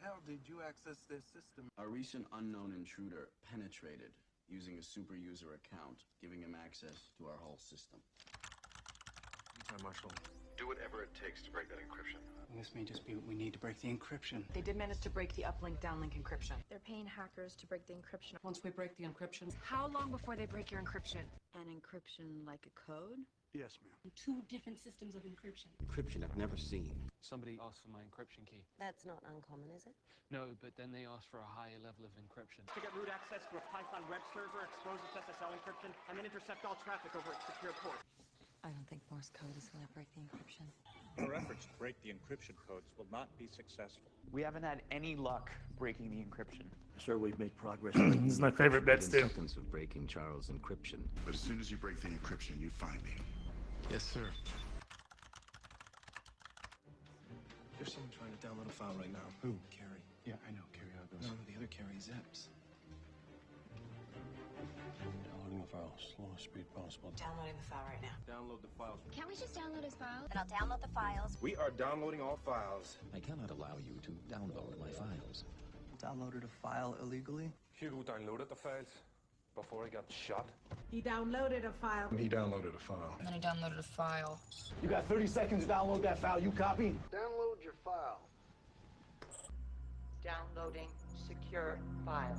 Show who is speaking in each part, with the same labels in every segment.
Speaker 1: hell did you access their system?
Speaker 2: A recent unknown intruder penetrated using a super user account, giving him access to our whole system.
Speaker 1: Hi, Marshall.
Speaker 3: Do whatever it takes to break that encryption.
Speaker 1: This may just be what we need to break the encryption.
Speaker 4: They did manage to break the uplink downlink encryption.
Speaker 5: They're paying hackers to break the encryption.
Speaker 4: Once we break the encryption,
Speaker 5: How long before they break your encryption?
Speaker 6: An encryption like a code?
Speaker 1: Yes, ma'am.
Speaker 7: Two different systems of encryption.
Speaker 8: Encryption I've never seen.
Speaker 9: Somebody asked for my encryption key.
Speaker 6: That's not uncommon, is it?
Speaker 9: No, but then they asked for a higher level of encryption.
Speaker 10: To get root access to a Python web server, expose its SSL encryption, and then intercept all traffic over its secure port.
Speaker 6: I don't think Morse code is going to break the encryption.
Speaker 11: Our efforts to break the encryption codes will not be successful.
Speaker 10: We haven't had any luck breaking the encryption.
Speaker 8: Sir, we've made progress.
Speaker 12: This is my favorite bets, too.
Speaker 8: Seconds of breaking Charles' encryption.
Speaker 3: But as soon as you break the encryption, you find me.
Speaker 1: Yes, sir.
Speaker 12: There's someone trying to download a file right now.
Speaker 1: Who? Carrie. Yeah, I know. Carrie, how it goes.
Speaker 12: No, the other Carrie, Zips.
Speaker 1: Downloading the file. Slowest speed possible.
Speaker 4: downloading the file right now.
Speaker 1: Download the files.
Speaker 5: Can't we just download his file?
Speaker 6: And I'll download the files.
Speaker 3: We are downloading all files.
Speaker 8: I cannot allow you to download my files.
Speaker 13: Downloaded a file illegally?
Speaker 3: Hugo downloaded the files before he got shot.
Speaker 7: He downloaded a file.
Speaker 3: He downloaded a file.
Speaker 5: And then he downloaded a file.
Speaker 12: You got 30 seconds to download that file. You copy?
Speaker 13: Download your file.
Speaker 4: Downloading secure files.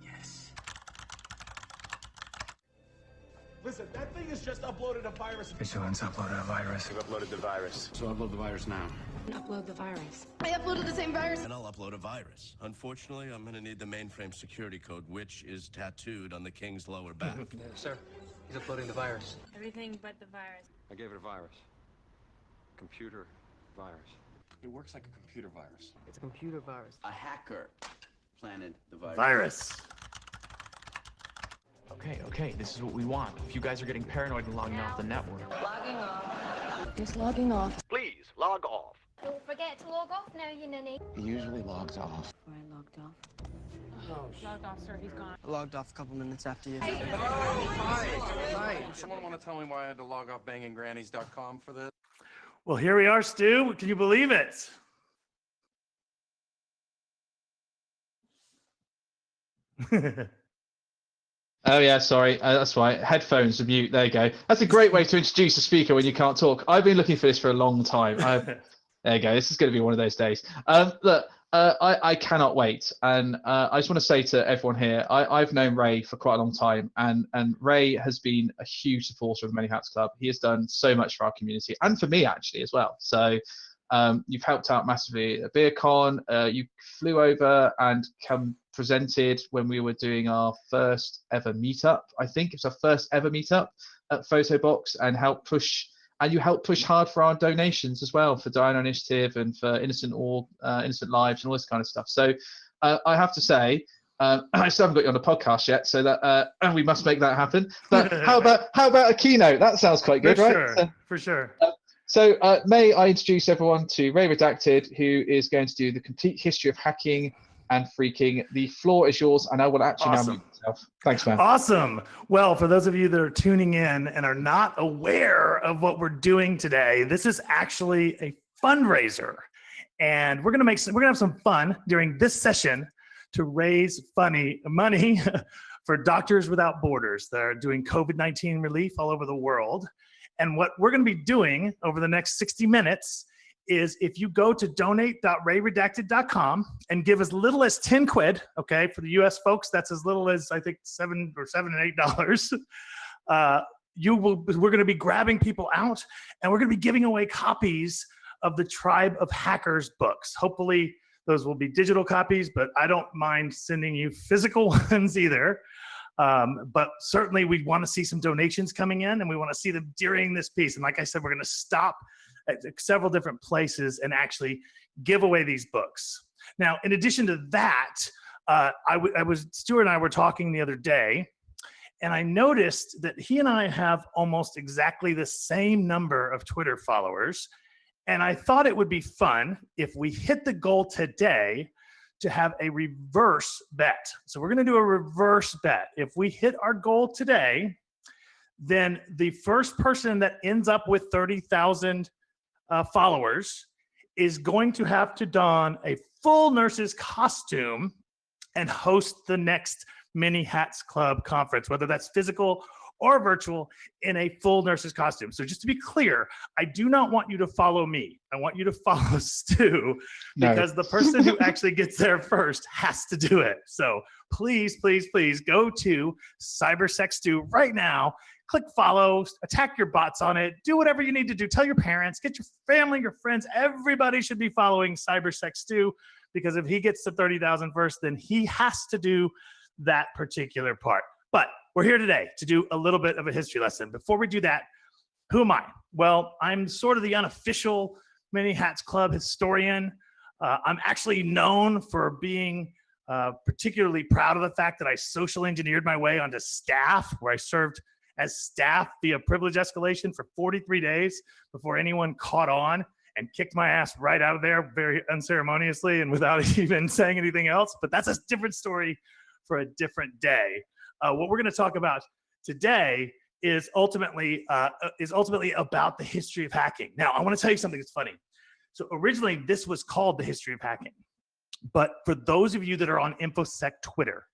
Speaker 12: Yes. Listen, that thing has just uploaded a virus.
Speaker 1: Vigilance uploaded a virus.
Speaker 3: You've uploaded the virus.
Speaker 2: So upload the virus now.
Speaker 5: Upload the virus.
Speaker 7: I uploaded the same virus.
Speaker 8: And I'll upload a virus. Unfortunately, I'm going to need the mainframe security code, which is tattooed on the king's lower back.
Speaker 9: Sir, he's uploading the virus.
Speaker 7: Everything but the virus.
Speaker 3: I gave it a virus. Computer virus.
Speaker 1: It works like a computer virus.
Speaker 4: It's a computer virus.
Speaker 2: A hacker planted the virus.
Speaker 12: Virus.
Speaker 10: Okay, this is what we want. If you guys are getting paranoid and logging off the network.
Speaker 4: Logging off.
Speaker 5: Just logging off.
Speaker 10: Please, log off.
Speaker 5: Don't forget to log off now, you ninny.
Speaker 3: He usually logs off.
Speaker 6: Or I logged off.
Speaker 7: Logged off, sir. He's gone.
Speaker 13: I logged off a couple minutes after you.
Speaker 1: Hi. Someone want to tell me why I had to log off banginggrannies.com for this?
Speaker 12: Well, here we are, Stu. Can you believe it?
Speaker 9: Oh yeah, sorry. That's right. Headphones are mute. There you go. That's a great way to introduce a speaker when you can't talk. I've been looking for this for a long time. There you go. This is going to be one of those days. Look, I cannot wait. And I just want to say to everyone here, I've known Ray for quite a long time, and Ray has been a huge supporter of Many Hats Club. He has done so much for our community and for me actually as well. So you've helped out massively at BeerCon. You flew over and presented when we were doing our first ever meetup. I think it was our first ever meetup at Photobox, and you helped push hard for our donations as well, for Diana Initiative and for Innocent Lives and all this kind of stuff. So I have to say, I still haven't got you on the podcast yet, so that we must make that happen. But how about a keynote? That sounds quite good, right?
Speaker 12: For sure.
Speaker 9: So may I introduce everyone to Ray Redacted, who is going to do the complete history of hacking and freaking. The floor is yours, and I will actually now mute myself. Thanks, man.
Speaker 12: Awesome. Well, for those of you that are tuning in and are not aware of what we're doing today, this is actually a fundraiser, and we're gonna have some fun during this session to raise money for Doctors Without Borders. They're doing COVID-19 relief all over the world. And what we're going to be doing over the next 60 minutes is, if you go to donate.rayredacted.com and give as little as 10 quid, okay, for the US folks, that's as little as I think $7 and $8. We're going to be grabbing people out, and we're going to be giving away copies of the Tribe of Hackers books. Hopefully those will be digital copies, but I don't mind sending you physical ones either. But certainly we want to see some donations coming in, and we want to see them during this piece. And like I said, we're going to stop at several different places and actually give away these books. Now, in addition to that, Stuart and I were talking the other day, and I noticed that he and I have almost exactly the same number of Twitter followers. And I thought it would be fun if we hit the goal today to have a reverse bet. So we're gonna do a reverse bet. If we hit our goal today, then the first person that ends up with 30,000 followers is going to have to don a full nurse's costume and host the next Mini Hats Club conference, whether that's physical or virtual, in a full nurse's costume. So just to be clear, I do not want you to follow me. I want you to follow Stu, because the person who actually gets there first has to do it. So please, please, please go to CyberSec Stu right now. Click follow, attack your bots on it, do whatever you need to do. Tell your parents, get your family, your friends, everybody should be following CyberSec Stu, because if he gets to 30,000 first, then he has to do that particular part. But we're here today to do a little bit of a history lesson. Before we do that, who am I? Well, I'm sort of the unofficial Mini Hats Club historian. I'm actually known for being particularly proud of the fact that I social engineered my way onto staff, where I served as staff via privilege escalation for 43 days before anyone caught on and kicked my ass right out of there very unceremoniously and without even saying anything else. But that's a different story for a different day. What we're going to talk about today is ultimately about the history of hacking. Now, I want to tell you something that's funny. So originally, this was called the history of hacking. But for those of you that are on InfoSec Twitter,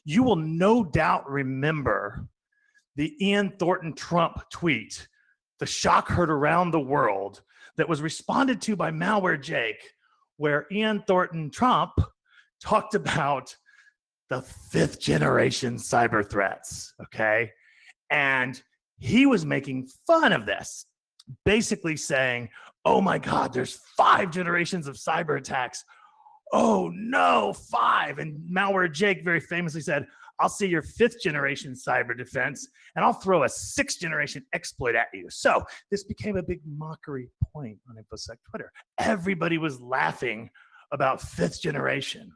Speaker 12: you will no doubt remember the Ian Thornton Trump tweet, the shock heard around the world, that was responded to by Malware Jake, where Ian Thornton Trump talked about the 5th generation cyber threats, okay? And he was making fun of this, basically saying, oh my God, there's 5 generations of cyber attacks. Oh no, 5. And Malware Jake very famously said, I'll see your 5th generation cyber defense, and I'll throw a 6th generation exploit at you. So this became a big mockery point on InfoSec Twitter. Everybody was laughing about 5th generation.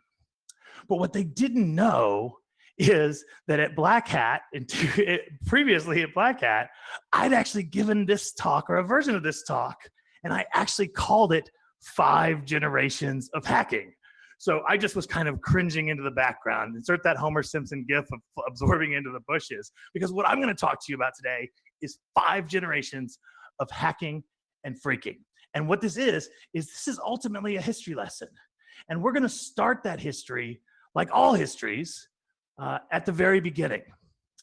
Speaker 12: But what they didn't know is that at Black Hat, previously at Black Hat, I'd actually given this talk, or a version of this talk, and I actually called it 5 generations of hacking. So I just was kind of cringing into the background. Insert that Homer Simpson gif of absorbing into the bushes, because what I'm going to talk to you about today is 5 generations of hacking and freaking. And what this is ultimately a history lesson. And we're going to start that history, like all histories, at the very beginning.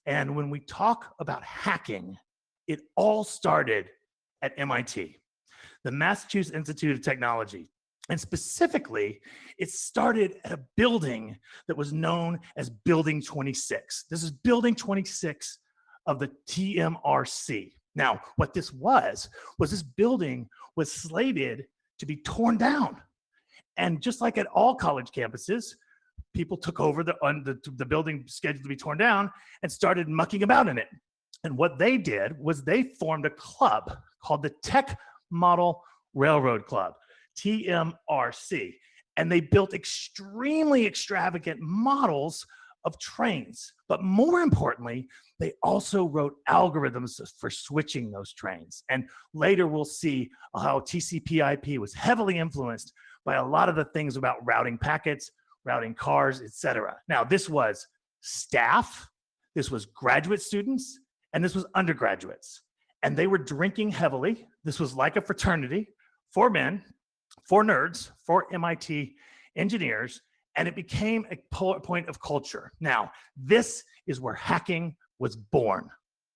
Speaker 12: And when we talk about hacking, it all started at MIT, the Massachusetts Institute of Technology. And specifically, it started at a building that was known as Building 26. This is Building 26 of the TMRC. Now, what this was this building was slated to be torn down. And just like at all college campuses, people took over the building scheduled to be torn down and started mucking about in it. And what they did was they formed a club called the Tech Model Railroad Club, TMRC. And they built extremely extravagant models of trains. But more importantly, they also wrote algorithms for switching those trains. And later we'll see how TCP/IP was heavily influenced by a lot of the things about routing packets, routing cars, etc. Now, this was staff, this was graduate students, and this was undergraduates. And they were drinking heavily. This was like a fraternity for men, for nerds, for MIT engineers, and it became a point of culture. Now, this is where hacking was born.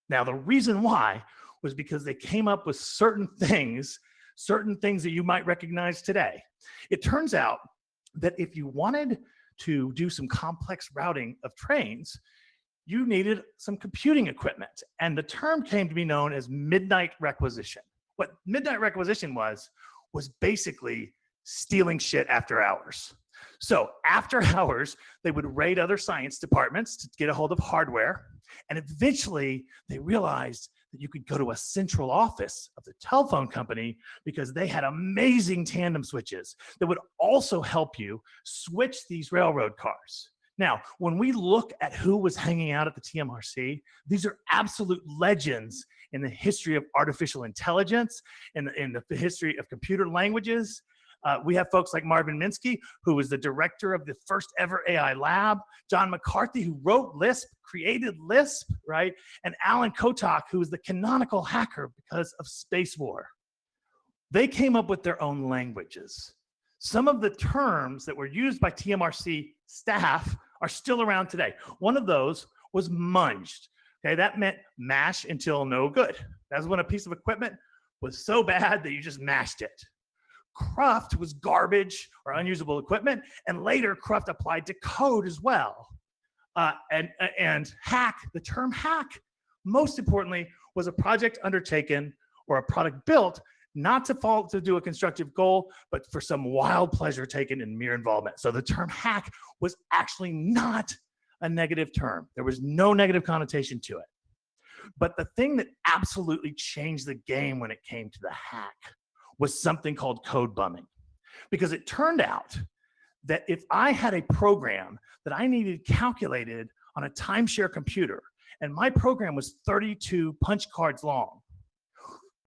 Speaker 12: Now, the reason why was because they came up with certain things that you might recognize today. It turns out that if you wanted to do some complex routing of trains, you needed some computing equipment. And the term came to be known as midnight requisition. What midnight requisition was basically stealing shit after hours. So after hours, they would raid other science departments to get a hold of hardware. And eventually they realized that you could go to a central office of the telephone company because they had amazing tandem switches that would also help you switch these railroad cars. Now, when we look at who was hanging out at the TMRC, these are absolute legends in the history of artificial intelligence, in the history of computer languages. We have folks like Marvin Minsky, who was the director of the first ever AI lab, John McCarthy, who wrote Lisp, created Lisp, right? And Alan Kotak, who was the canonical hacker because of Space War. they came up with their own languages. Some of the terms that were used by TMRC staff are still around today. One of those was munged. Okay, that meant mash until no good. That's when a piece of equipment was so bad that you just mashed it. Cruft was garbage or unusable equipment, and later Cruft applied to code as well. And hack, the term hack, most importantly, was a project undertaken or a product built not to do a constructive goal, but for some wild pleasure taken in mere involvement. So the term hack was actually not a negative term. There was no negative connotation to it. But the thing that absolutely changed the game when it came to the hack was something called code bumming. Because it turned out that if I had a program that I needed calculated on a timeshare computer, and my program was 32 punch cards long,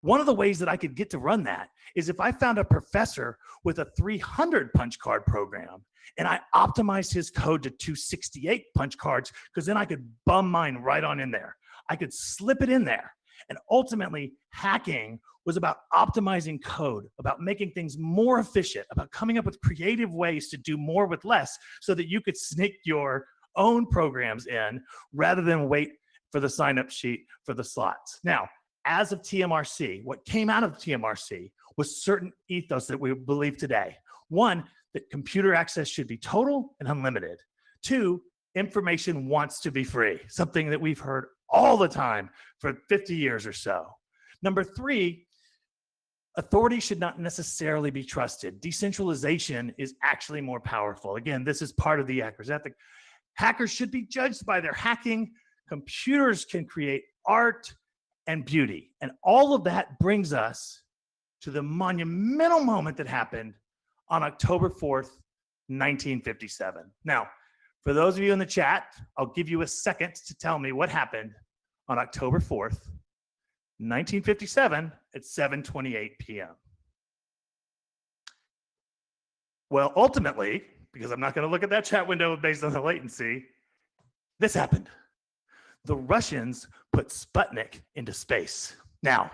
Speaker 12: one of the ways that I could get to run that is if I found a professor with a 300 punch card program and I optimized his code to 268 punch cards, because then I could bum mine right on in there. I could slip it in there. And ultimately, hacking was about optimizing code, about making things more efficient, about coming up with creative ways to do more with less so that you could sneak your own programs in rather than wait for the sign-up sheet for the slots. Now, as of TMRC, what came out of TMRC was certain ethos that we believe today. One, that computer access should be total and unlimited. Two, information wants to be free, something that we've heard all the time for 50 years or so. Number three, authority should not necessarily be trusted. Decentralization is actually more powerful. Again, this is part of the hacker's ethic. Hackers should be judged by their hacking. Computers can create art and beauty. And all of that brings us to the monumental moment that happened on October 4th, 1957. Now, for those of you in the chat, I'll give you a second to tell me what happened on October 4th, 1957 at 7:28 p.m. Well, ultimately, because I'm not going to look at that chat window based on the latency, this happened. The Russians put Sputnik into space. Now,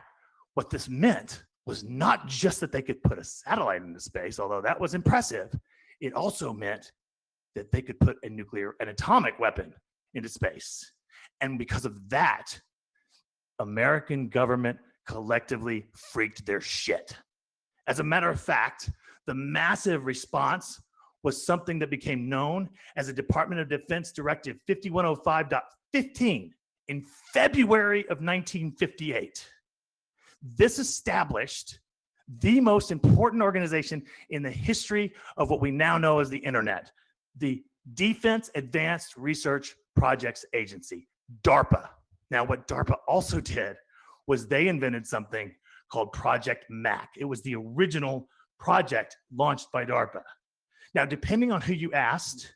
Speaker 12: what this meant was not just that they could put a satellite into space, although that was impressive. It also meant that they could put an atomic weapon into space. And because of that, American government collectively freaked their shit. As a matter of fact, the massive response was something that became known as the Department of Defense Directive 5105.15 in February of 1958. This established the most important organization in the history of what we now know as the internet, the Defense Advanced Research Projects Agency, DARPA. Now, what DARPA also did was they invented something called Project Mac. It was the original project launched by DARPA. Now, depending on who you asked,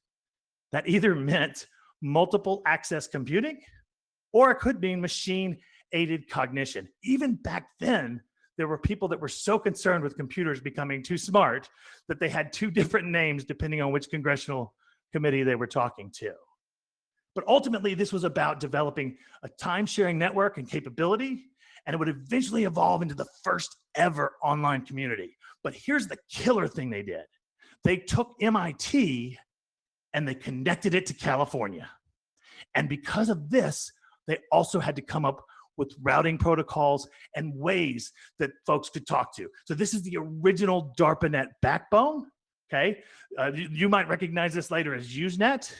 Speaker 12: that either meant multiple access computing or it could mean machine-aided cognition. Even back then, there were people that were so concerned with computers becoming too smart that they had two different names depending on which congressional committee they were talking to. But ultimately, this was about developing a time-sharing network and capability, and it would eventually evolve into the first ever online community. But here's the killer thing they did. They took MIT and they connected it to California. And because of this, they also had to come up with routing protocols and ways that folks could talk to. So this is the original DARPANET backbone, okay? You might recognize this later as Usenet,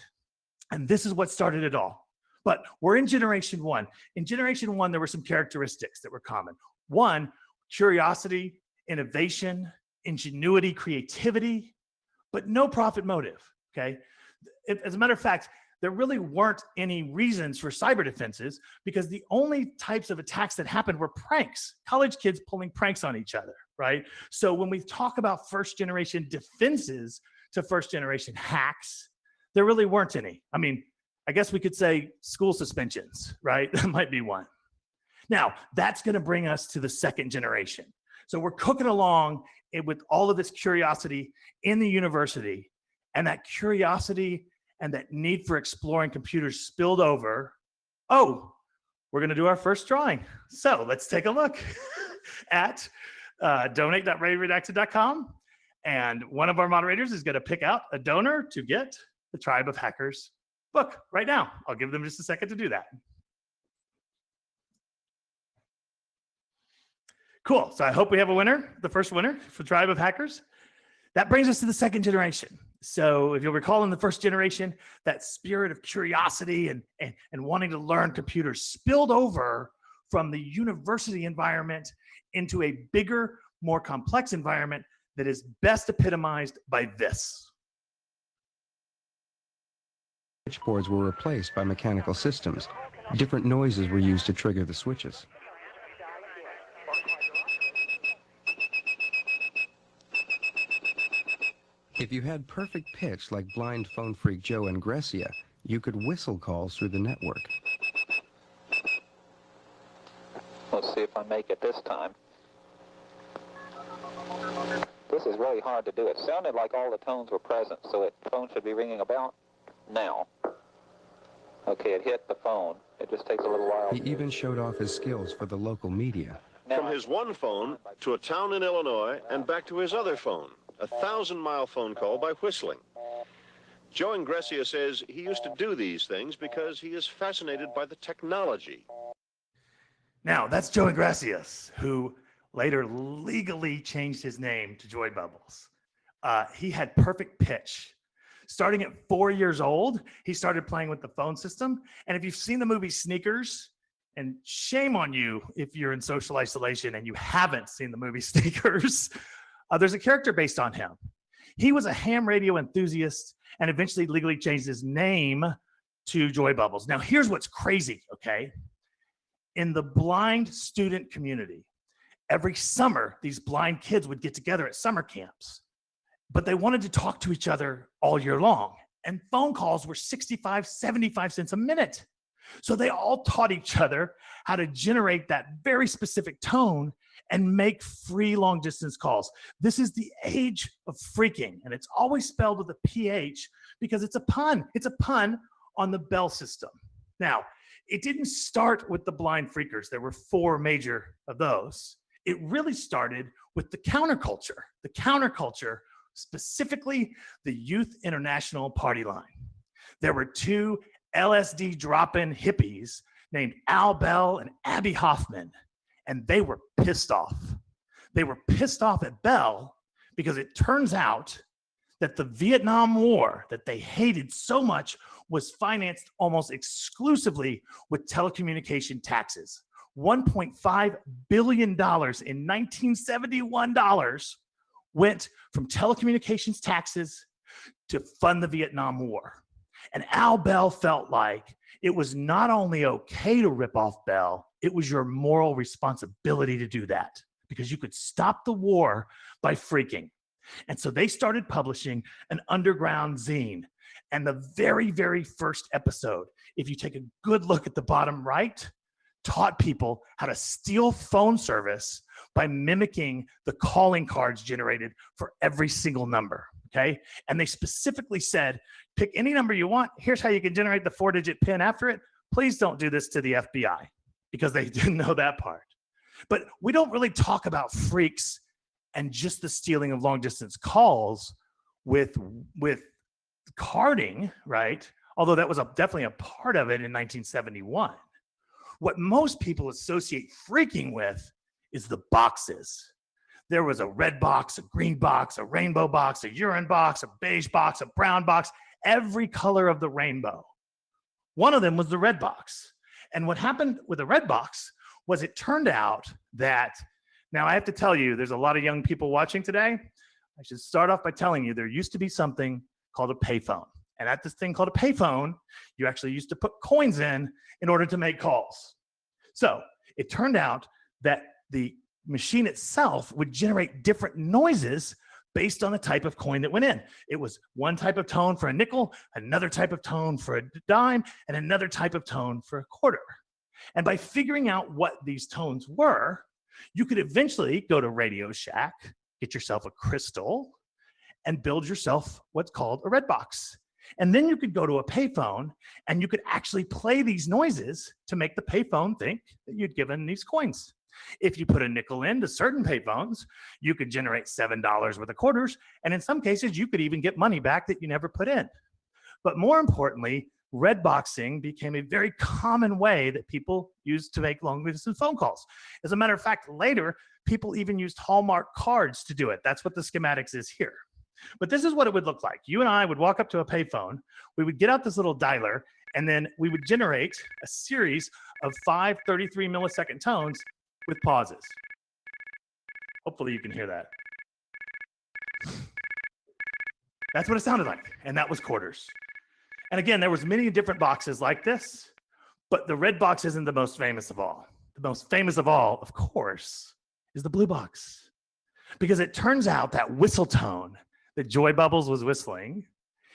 Speaker 12: and this is what started it all. But we're in generation one. In generation one, there were some characteristics that were common. One, curiosity, innovation, ingenuity, creativity, but no profit motive, okay? As a matter of fact, there really weren't any reasons for cyber defenses because the only types of attacks that happened were pranks, college kids pulling pranks on each other, right? So when we talk about first generation defenses to first generation hacks, there really weren't any. I mean, I guess we could say school suspensions, right? That might be one. Now, that's gonna bring us to the second generation. So we're cooking along with all of this curiosity in the university, and that curiosity and that need for exploring computers spilled over. Oh, we're gonna do our first drawing. So let's take a look at donate.redacted.com. And one of our moderators is going to pick out a donor to get the Tribe of Hackers book right now. I'll give them just a second to do that. Cool. So I hope we have a winner, the first winner for Tribe of Hackers. That brings us to the second generation. So if you'll recall, in the first generation, that spirit of curiosity and wanting to learn computers spilled over from the university environment into a bigger, more complex environment that is best epitomized by this.
Speaker 14: Switchboards were replaced by mechanical systems. Different noises were used to trigger the switches. If you had perfect pitch like blind phone freak Joe and Grecia, you could whistle calls through the network.
Speaker 15: Let's see if I make it this time. This is really hard to do. It sounded like all the tones were present, so the phone should be ringing about now. Okay, it hit the phone. It just takes a little while.
Speaker 14: He even showed off his skills for the local media.
Speaker 16: From his one phone to a town in Illinois and back to his other phone, a 1,000-mile phone call by whistling. Joe Ingresia says he used to do these things because he is fascinated by the technology.
Speaker 12: Now, that's Joe Ingresia, who later legally changed his name to Joy Bubbles. He had perfect pitch. Starting at 4 years old, he started playing with the phone system. And if you've seen the movie Sneakers, and shame on you if you're in social isolation and you haven't seen the movie Sneakers, there's a character based on him. He was a ham radio enthusiast and eventually legally changed his name to Joy Bubbles. Now, here's what's crazy, okay? In the blind student community, every summer, these blind kids would get together at summer camps, but they wanted to talk to each other all year long. And phone calls were 65, 75 cents a minute. So they all taught each other how to generate that very specific tone and make free long distance calls. This is the age of freaking, and it's always spelled with a PH because it's a pun. It's a pun on the Bell system. Now, it didn't start with the blind freakers. There were 4 major of those. It really started with the counterculture. The counterculture, specifically the Youth International Party Line. There were 2 LSD drop-in hippies named Al Bell and Abby Hoffman, and they were pissed off. They were pissed off at Bell because it turns out that the Vietnam War that they hated so much was financed almost exclusively with telecommunication taxes. $1.5 billion in 1971 dollars went from telecommunications taxes to fund the Vietnam War. And Al Bell felt like it was not only okay to rip off Bell, it was your moral responsibility to do that because you could stop the war by freaking. And so they started publishing an underground zine. And the very, very first episode, if you take a good look at the bottom right, taught people how to steal phone service by mimicking the calling cards generated for every single number, okay? And they specifically said, pick any number you want. Here's how you can generate the 4-digit PIN after it. Please don't do this to the FBI, because they didn't know that part. But we don't really talk about freaks and just the stealing of long distance calls with carding, right? Although that was definitely a part of it in 1971. What most people associate freaking with is the boxes. There was a red box, a green box, a rainbow box, a urine box, a beige box, a brown box, every color of the rainbow. One of them was the red box. And what happened with the red box was it turned out that, now I have to tell you, there's a lot of young people watching today. I should start off by telling you there used to be something called a payphone. And at this thing called a payphone, you actually used to put coins in order to make calls. So it turned out that the machine itself would generate different noises based on the type of coin that went in. It was one type of tone for a nickel, another type of tone for a dime, and another type of tone for a quarter. And by figuring out what these tones were, you could eventually go to Radio Shack, get yourself a crystal, and build yourself what's called a red box. And then you could go to a payphone and you could actually play these noises to make the payphone think that you'd given these coins. If you put a nickel into certain payphones, you could generate $7 worth of quarters. And in some cases, you could even get money back that you never put in. But more importantly, red boxing became a very common way that people used to make long distance phone calls. As a matter of fact, later, people even used Hallmark cards to do it. That's what the schematics is here. But this is what it would look like. You and I would walk up to a payphone, we would get out this little dialer, and then we would generate a series of 5 33 millisecond tones with pauses. Hopefully you can hear that. That's what it sounded like, and that was quarters. And again, there was many different boxes like this, but the red box isn't the most famous of all. The most famous of all, of course, is the blue box. Because it turns out that whistle tone that Joy Bubbles was whistling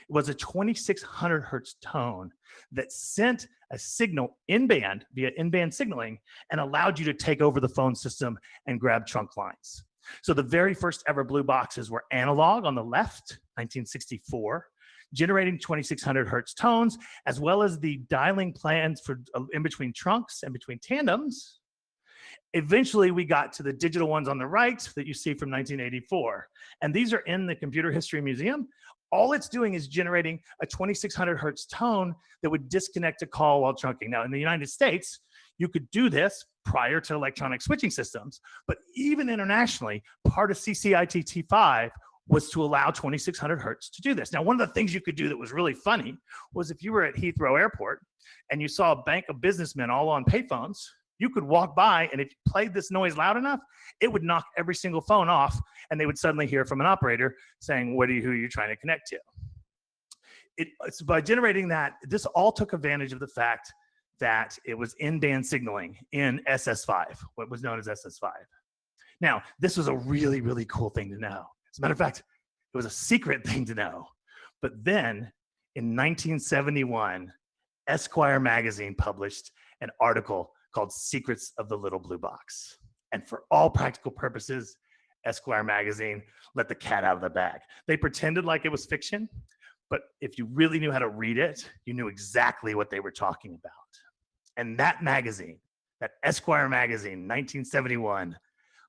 Speaker 12: was a 2600 hertz tone that sent a signal in band via in-band signaling and allowed you to take over the phone system and grab trunk lines. So the very first ever blue boxes were analog on the left, 1964, generating 2600 hertz tones, as well as the dialing plans for in between trunks and between tandems. Eventually, we got to the digital ones on the right that you see from 1984. And these are in the Computer History Museum. All it's doing is generating a 2600 hertz tone that would disconnect a call while trunking. Now, in the United States, you could do this prior to electronic switching systems. But even internationally, part of CCITT5 was to allow 2600 hertz to do this. Now, one of the things you could do that was really funny was if you were at Heathrow Airport and you saw a bank of businessmen all on payphones, you could walk by, and if you played this noise loud enough, it would knock every single phone off, and they would suddenly hear from an operator saying, who are you trying to connect to? It's by generating that, this all took advantage of the fact that it was in-band signaling in SS5, what was known as SS5. Now, this was a really, really cool thing to know. As a matter of fact, it was a secret thing to know. But then, in 1971, Esquire magazine published an article called Secrets of the Little Blue Box. And for all practical purposes, Esquire magazine let the cat out of the bag. They pretended like it was fiction, but if you really knew how to read it, you knew exactly what they were talking about. And that magazine, that Esquire magazine, 1971,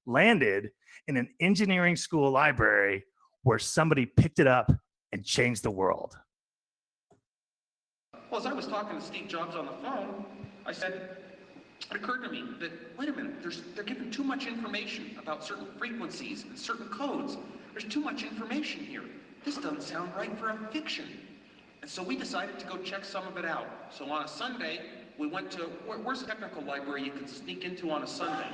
Speaker 12: landed in an engineering school library where somebody picked it up and changed the world.
Speaker 1: Well, as I was talking to Steve Jobs on the phone, I said, it occurred to me that, wait a minute, they're giving too much information about certain frequencies and certain codes. There's too much information here. This doesn't sound right for a fiction. And so we decided to go check some of it out. So on a Sunday, we went to, where's a technical library you can sneak into on a Sunday?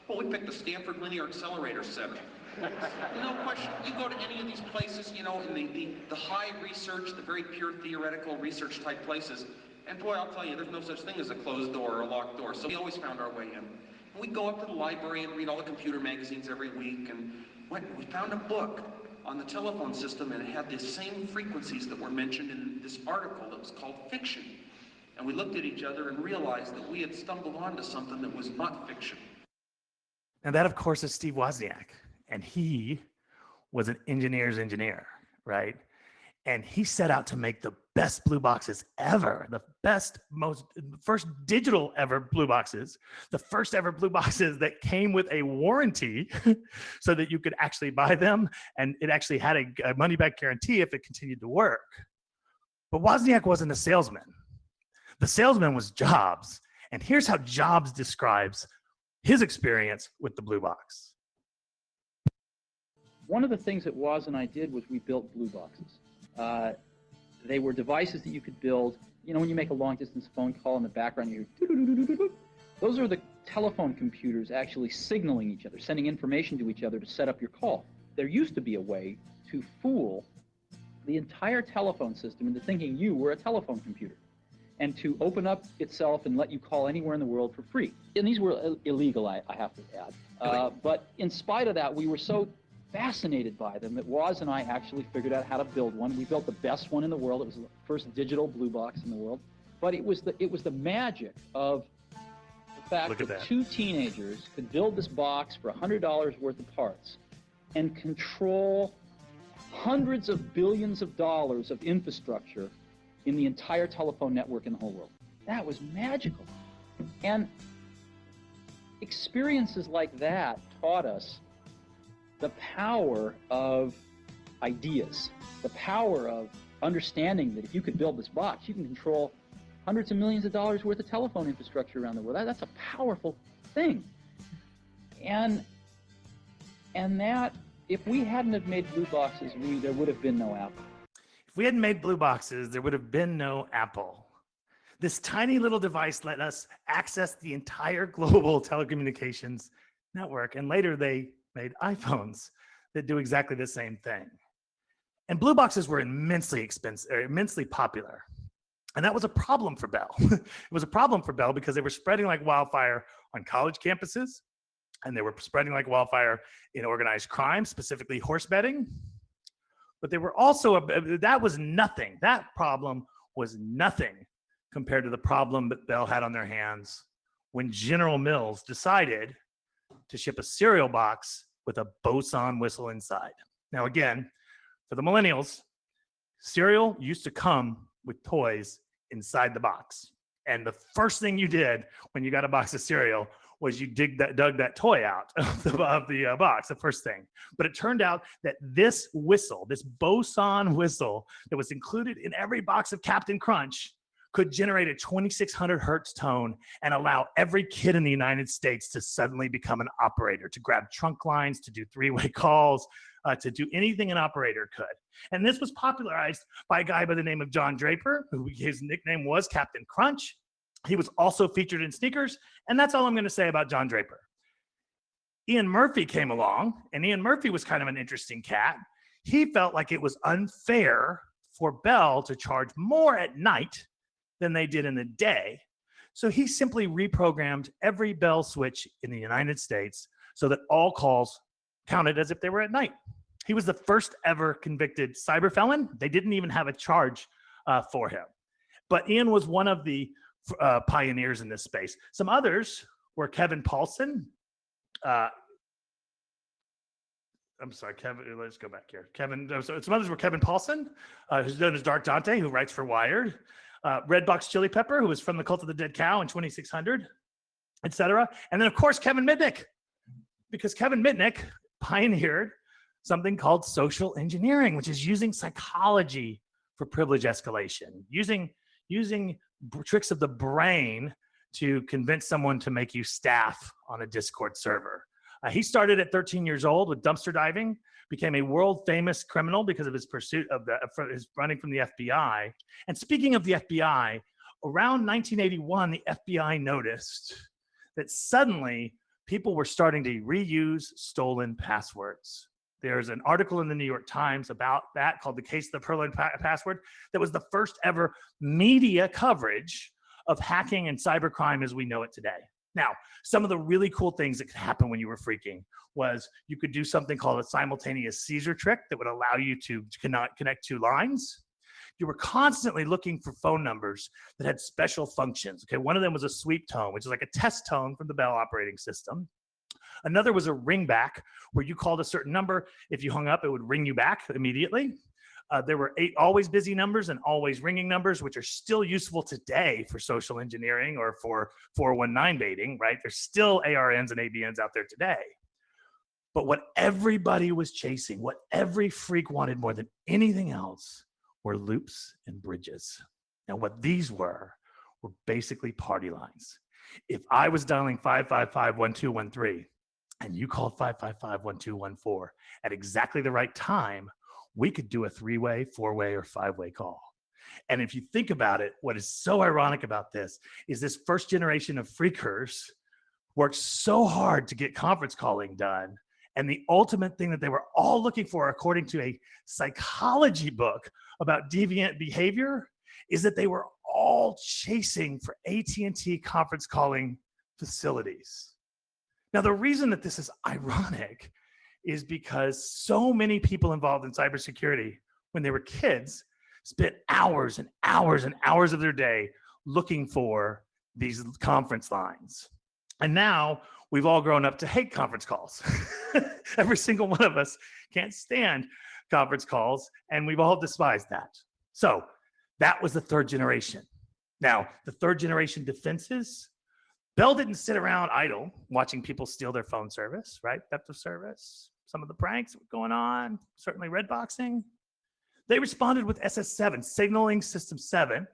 Speaker 1: Well, we picked the Stanford Linear Accelerator Center. No question, you go to any of these places, you know, in the high research, the very pure theoretical research type places, and boy, I'll tell you, there's no such thing as a closed door or a locked door, so we always found our way in. And we'd go up to the library and read all the computer magazines every week, and we found a book on the telephone system, and it had the same frequencies that were mentioned in this article that was called Fiction. And we looked at each other and realized that we had stumbled onto something that was not fiction.
Speaker 12: And that, of course, is Steve Wozniak. And he was an engineer's engineer, right? And he set out to make the best blue boxes ever, the first digital ever blue boxes, the first ever blue boxes that came with a warranty so that you could actually buy them, and it actually had a money-back guarantee if it continued to work. But Wozniak wasn't a salesman. The salesman was Jobs, and here's how Jobs describes his experience with the blue box.
Speaker 17: One of the things that Woz and I did was we built blue boxes. They were devices that you could build. You know, when you make a long-distance phone call in the background, you hear, those are the telephone computers actually signaling each other, sending information to each other to set up your call. There used to be a way to fool the entire telephone system into thinking you were a telephone computer, and to open up itself and let you call anywhere in the world for free. And these were illegal, I have to add. But in spite of that, we were so fascinated by them that Woz and I actually figured out how to build one. We built the best one in the world. It was the first digital blue box in the world. But it was the magic of the fact that two teenagers could build this box for $100 worth of parts and control hundreds of billions of dollars of infrastructure in the entire telephone network in the whole world. That was magical. And experiences like that taught us the power of ideas, the power of understanding that if you could build this box, you can control hundreds of millions of dollars worth of telephone infrastructure around the world. That's a powerful thing. And that, if we hadn't have made blue boxes, there would have been no Apple.
Speaker 12: If we hadn't made blue boxes, there would have been no Apple. This tiny little device let us access the entire global telecommunications network. And later they made iPhones that do exactly the same thing. And blue boxes were immensely expensive, or immensely popular. And that was a problem for Bell. It was a problem for Bell because they were spreading like wildfire on college campuses, and they were spreading like wildfire in organized crime, specifically horse betting. But they were also, that was nothing. That problem was nothing compared to the problem that Bell had on their hands when General Mills decided to ship a cereal box with a boson whistle inside. Now, again, for the millennials, cereal used to come with toys inside the box. And the first thing you did when you got a box of cereal was you dug that toy out of the box, the first thing. But it turned out that this whistle, this boson whistle that was included in every box of Captain Crunch, could generate a 2600 hertz tone and allow every kid in the United States to suddenly become an operator, to grab trunk lines, to do three-way calls, to do anything an operator could. And this was popularized by a guy by the name of John Draper, who his nickname was Captain Crunch. He was also featured in sneakers, and that's all I'm going to say about John Draper. Ian Murphy came along, and Ian Murphy was kind of an interesting cat. He felt like it was unfair for Bell to charge more at night than they did in the day. So he simply reprogrammed every Bell switch in the United States so that all calls counted as if they were at night. He was the first ever convicted cyber felon. They didn't even have a charge for him. But Ian was one of the pioneers in this space. Some others were Kevin Paulson. I'm sorry, Kevin, let's go back here. Some others were Kevin Paulson, who's known as Dark Dante, who writes for Wired. Redbox Chili Pepper, who was from the Cult of the Dead Cow in 2600, etc. And then, of course, Kevin Mitnick, because Kevin Mitnick pioneered something called social engineering, which is using psychology for privilege escalation, using tricks of the brain to convince someone to make you staff on a Discord server. He started at 13 years old with dumpster diving, became a world famous criminal because of his pursuit of his running from the FBI. And speaking of the FBI, around 1981, the FBI noticed that suddenly people were starting to reuse stolen passwords. There's an article in the New York Times about that called The Case of the Purloined Password that was the first ever media coverage of hacking and cybercrime as we know it today. Now, some of the really cool things that could happen when you were phreaking was you could do something called a simultaneous seizure trick that would allow you to connect two lines. You were constantly looking for phone numbers that had special functions. Okay, one of them was a sweep tone, which is like a test tone from the Bell operating system. Another was a ring back, where you called a certain number. If you hung up, it would ring you back immediately. There were 8 always busy numbers and always ringing numbers, which are still useful today for social engineering or for 419 baiting, right? There's still ARNs and ABNs out there today. But what everybody was chasing, what every phreak wanted more than anything else, were loops and bridges. Now, what these were basically party lines. If I was dialing 555-1213 and you called 555-1214 at exactly the right time, we could do a 3-way, 4-way, or 5-way call. And if you think about it, what is so ironic about this is this first generation of phreakers worked so hard to get conference calling done. And the ultimate thing that they were all looking for, according to a psychology book about deviant behavior, is that they were all chasing for AT&T conference calling facilities. Now, the reason that this is ironic is because so many people involved in cybersecurity, when they were kids, spent hours and hours and hours of their day looking for these conference lines. And now we've all grown up to hate conference calls. Every single one of us can't stand conference calls, and we've all despised that. So that was the third generation. Now, the third generation defenses, Bell didn't sit around idle watching people steal their phone service, right? Theft of service, some of the pranks that were going on, certainly red boxing. They responded with SS7, Signaling System 7,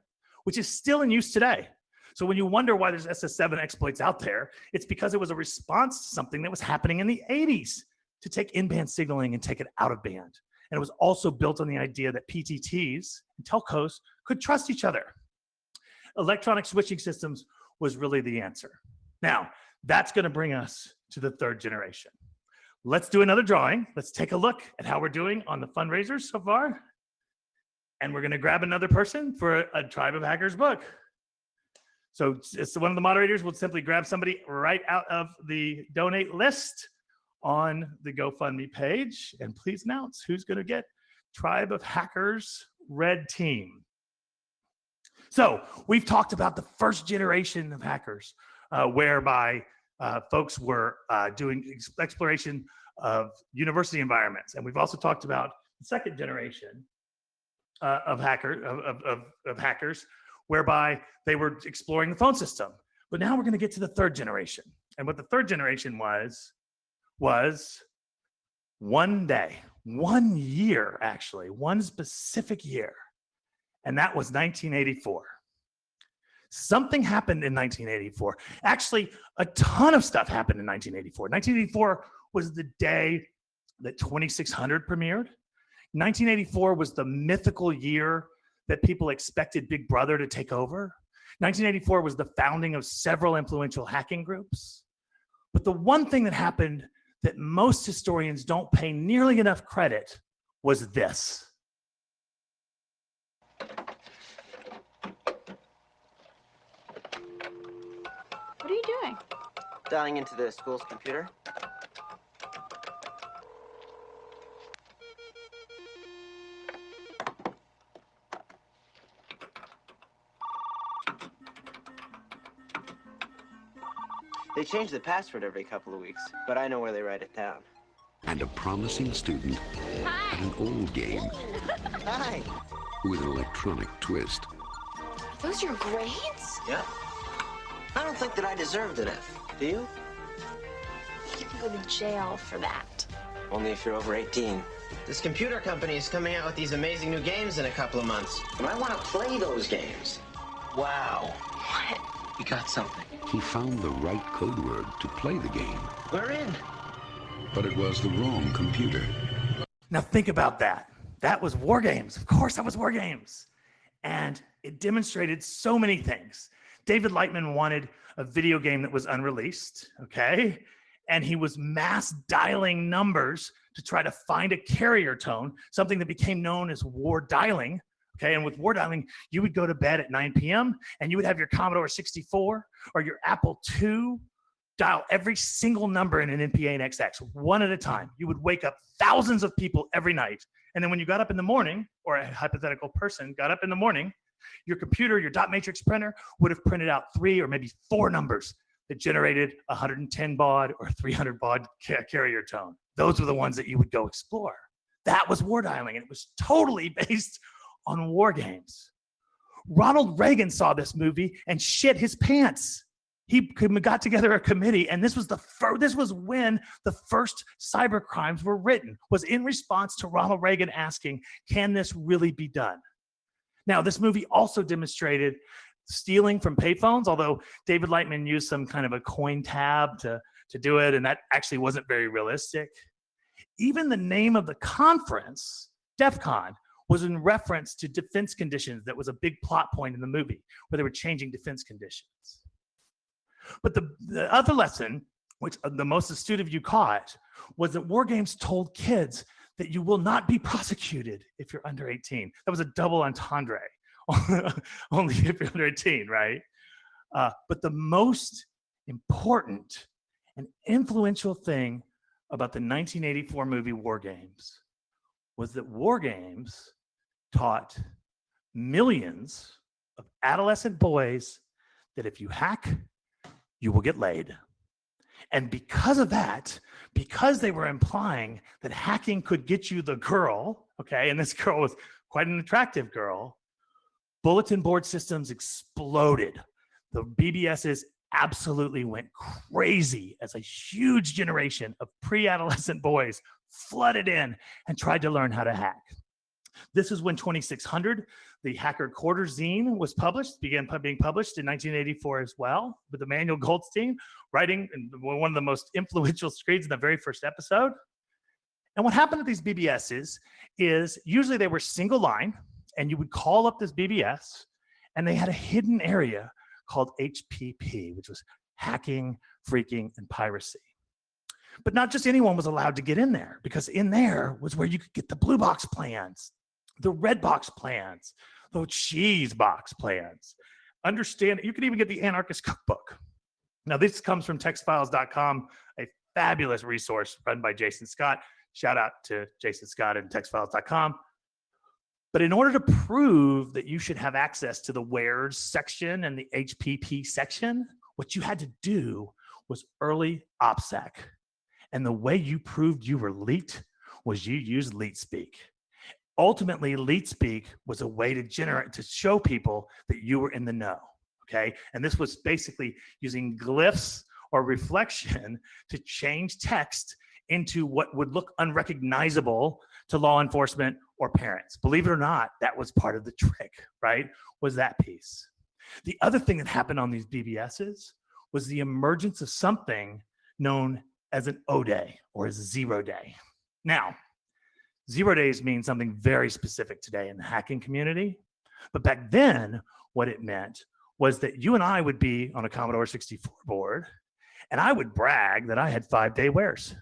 Speaker 12: which is still in use today. So when you wonder why there's SS7 exploits out there, it's because it was a response to something that was happening in the 80s to take in-band signaling and take it out of band. And it was also built on the idea that PTTs and telcos could trust each other. Electronic switching systems was really the answer. Now, that's going to bring us to the third generation. Let's do another drawing. Let's take a look at how we're doing on the fundraisers so far. And we're going to grab another person for a Tribe of Hackers book. So it's one of the moderators will simply grab somebody right out of the donate list on the GoFundMe page. And please announce who's going to get Tribe of Hackers Red Team. So we've talked about the first generation of hackers, whereby folks were doing exploration of university environments. And we've also talked about the second generation of hackers, whereby they were exploring the phone system. But now we're going to get to the third generation. And what the third generation was 1 day, 1 year, actually, one specific year. And that was 1984. Something happened in 1984. Actually, a ton of stuff happened in 1984. 1984 was the day that 2600 premiered. 1984 was the mythical year that people expected Big Brother to take over. 1984 was the founding of several influential hacking groups. But the one thing that happened that most historians don't pay nearly enough credit was this.
Speaker 18: What are you doing?
Speaker 13: Dialing into the school's computer. They change the password every couple of weeks, but I know where they write it down.
Speaker 19: And a promising student at an old game.
Speaker 13: Hi.
Speaker 19: With an electronic twist.
Speaker 6: Those your grades?
Speaker 13: Yeah. I don't think that I deserved an F. Do you?
Speaker 6: You can go to jail for that.
Speaker 13: Only if you're over 18. This computer company is coming out with these amazing new games in a couple of months. And I want to play those games. Wow.
Speaker 6: What?
Speaker 13: You got something.
Speaker 19: He found the right code word to play the game.
Speaker 13: We're in.
Speaker 19: But it was the wrong computer.
Speaker 12: Now think about that. That was War Games. Of course, that was War Games. And it demonstrated so many things. David Lightman wanted a video game that was unreleased, okay? And he was mass dialing numbers to try to find a carrier tone, something that became known as war dialing, okay? And with war dialing, you would go to bed at 9 p.m. and you would have your Commodore 64 or your Apple II dial every single number in an NPA and XX, one at a time. You would wake up thousands of people every night. And then when you got up in the morning, or a hypothetical person got up in the morning, your computer, your dot matrix printer would have printed out 3 or maybe 4 numbers that generated 110 baud or 300 baud carrier tone. Those were the ones that you would go explore. That was war dialing, and it was totally based on war games. Ronald Reagan saw this movie and shit his pants. He got together a committee, and this was when the first cyber crimes were written, was in response to Ronald Reagan asking, can this really be done? Now, this movie also demonstrated stealing from payphones, although David Lightman used some kind of a coin tab to do it, and that actually wasn't very realistic. Even the name of the conference, DEF CON, was in reference to defense conditions. That was a big plot point in the movie, where they were changing defense conditions. But the other lesson, which the most astute of you caught, was that war games told kids that you will not be prosecuted if you're under 18. That was a double entendre, only if you're under 18, right? But the most important and influential thing about the 1984 movie War Games was that War Games taught millions of adolescent boys that if you hack, you will get laid. And because of that, because they were implying that hacking could get you the girl, okay, and this girl was quite an attractive girl, bulletin board systems exploded. The BBSs absolutely went crazy as a huge generation of pre-adolescent boys flooded in and tried to learn how to hack. This is when 2600, the Hacker Quarter zine was published, began being published in 1984 as well, with Emmanuel Goldstein writing one of the most influential screeds in the very first episode. And what happened at these BBSs is usually they were single line, and you would call up this BBS, and they had a hidden area called HPP, which was hacking, freaking, and piracy. But not just anyone was allowed to get in there, because in there was where you could get the blue box plans, the red box plans, the cheese box plans. Understand, you could even get the anarchist cookbook. Now, this comes from textfiles.com, a fabulous resource run by Jason Scott. Shout out to Jason Scott and textfiles.com. But in order to prove that you should have access to the wares section and the HPP section, what you had to do was early OPSEC. And the way you proved you were leet was you used LeetSpeak. Ultimately, LeetSpeak was a way to show people that you were in the know, okay? And this was basically using glyphs or reflection to change text into what would look unrecognizable to law enforcement or parents. Believe it or not, that was part of the trick, right? Was that piece. The other thing that happened on these BBSs was the emergence of something known as an O-Day or as a 0 day. Now, 0 days means something very specific today in the hacking community. But back then, what it meant was that you and I would be on a Commodore 64 board, and I would brag that I had 5-day wares.